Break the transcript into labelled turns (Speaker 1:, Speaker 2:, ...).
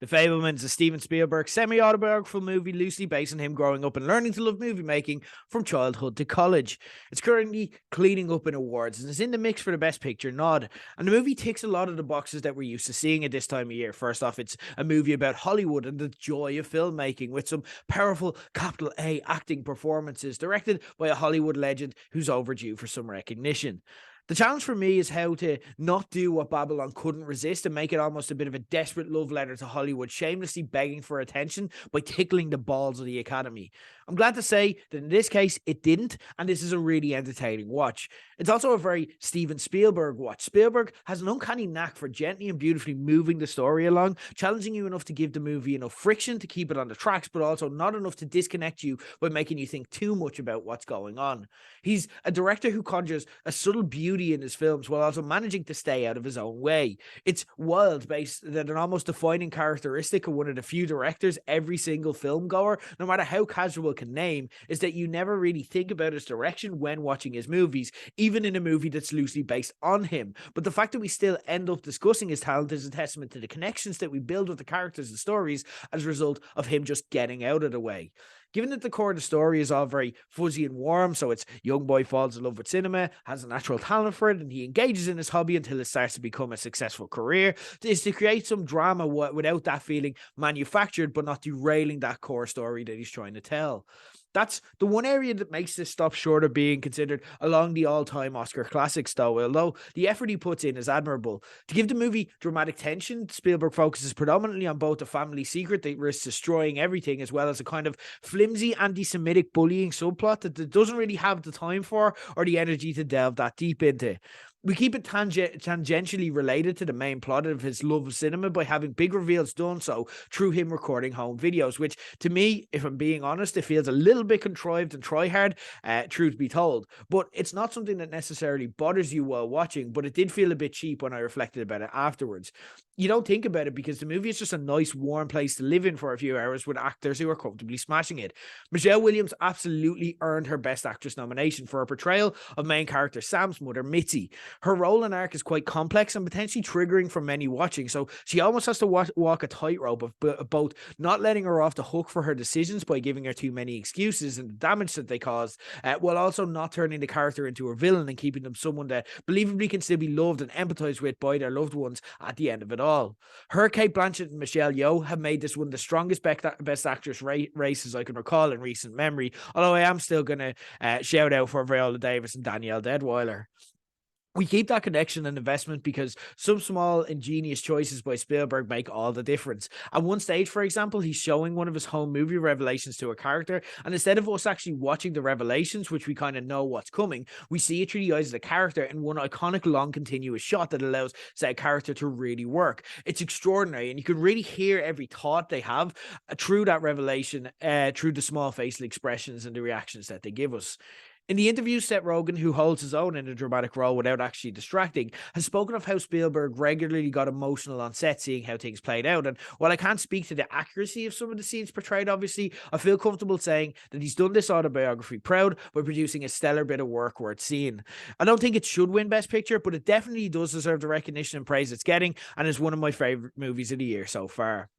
Speaker 1: The Fabelmans is Steven Spielberg's semi-autobiographical movie loosely based on him growing up and learning to love movie making from childhood to college. It's currently cleaning up in awards and is in the mix for the Best Picture nod. And the movie ticks a lot of the boxes that we're used to seeing at this time of year. First off, it's a movie about Hollywood and the joy of filmmaking with some powerful capital A acting performances directed by a Hollywood legend who's overdue for some recognition. The challenge for me is how to not do what Babylon couldn't resist and make it almost a bit of a desperate love letter to Hollywood, shamelessly begging for attention by tickling the balls of the Academy. I'm glad to say that in this case, it didn't, and this is a really entertaining watch. It's also a very Steven Spielberg watch. Spielberg has an uncanny knack for gently and beautifully moving the story along, challenging you enough to give the movie enough friction to keep it on the tracks, but also not enough to disconnect you by making you think too much about what's going on. He's a director who conjures a subtle beauty in his films while also managing to stay out of his own way. It's wild based that an almost defining characteristic of one of the few directors every single film goer, no matter how casual can name, is that you never really think about his direction when watching his movies, even in a movie that's loosely based on him. But the fact that we still end up discussing his talent is a testament to the connections that we build with the characters and stories as a result of him just getting out of the way. Given that the core of the story is all very fuzzy and warm, so it's young boy falls in love with cinema, has a natural talent for it, and he engages in his hobby until it starts to become a successful career, is to create some drama without that feeling manufactured, but not derailing that core story that he's trying to tell. That's the one area that makes this stop short of being considered along the all-time Oscar classics, though, although the effort he puts in is admirable. To give the movie dramatic tension, Spielberg focuses predominantly on both the family secret that risks destroying everything, as well as a kind of flimsy anti-Semitic bullying subplot that it doesn't really have the time for or the energy to delve that deep into. We keep it tangentially related to the main plot of his love of cinema by having big reveals done so through him recording home videos, which to me, if I'm being honest, it feels a little bit contrived and try hard, truth be told. But it's not something that necessarily bothers you while watching, but it did feel a bit cheap when I reflected about it afterwards. You don't think about it because the movie is just a nice, warm place to live in for a few hours with actors who are comfortably smashing it. Michelle Williams absolutely earned her Best Actress nomination for her portrayal of main character Sam's mother, Mitzi. Her role and arc is quite complex and potentially triggering for many watching, so she almost has to walk a tightrope of both not letting her off the hook for her decisions by giving her too many excuses and the damage that they caused, while also not turning the character into a villain and keeping them someone that believably can still be loved and empathized with by their loved ones at the end of it all. Her, Kate Blanchett, and Michelle Yeoh have made this one of the strongest Best Actress races I can recall in recent memory, although I am still going to shout out for Viola Davis and Danielle Deadweiler. We keep that connection and investment because some small ingenious choices by Spielberg make all the difference. At one stage, for example, he's showing one of his home movie revelations to a character, and instead of us actually watching the revelations, which we kind of know what's coming, we see it through the eyes of the character in one iconic long continuous shot that allows that character to really work. It's extraordinary, and you can really hear every thought they have through that revelation, through the small facial expressions and the reactions that they give us. In the interview, Seth Rogen, who holds his own in a dramatic role without actually distracting, has spoken of how Spielberg regularly got emotional on set seeing how things played out. And while I can't speak to the accuracy of some of the scenes portrayed, obviously, I feel comfortable saying that he's done this autobiography proud by producing a stellar bit of work worth seeing. I don't think it should win Best Picture, but it definitely does deserve the recognition and praise it's getting, and is one of my favorite movies of the year so far.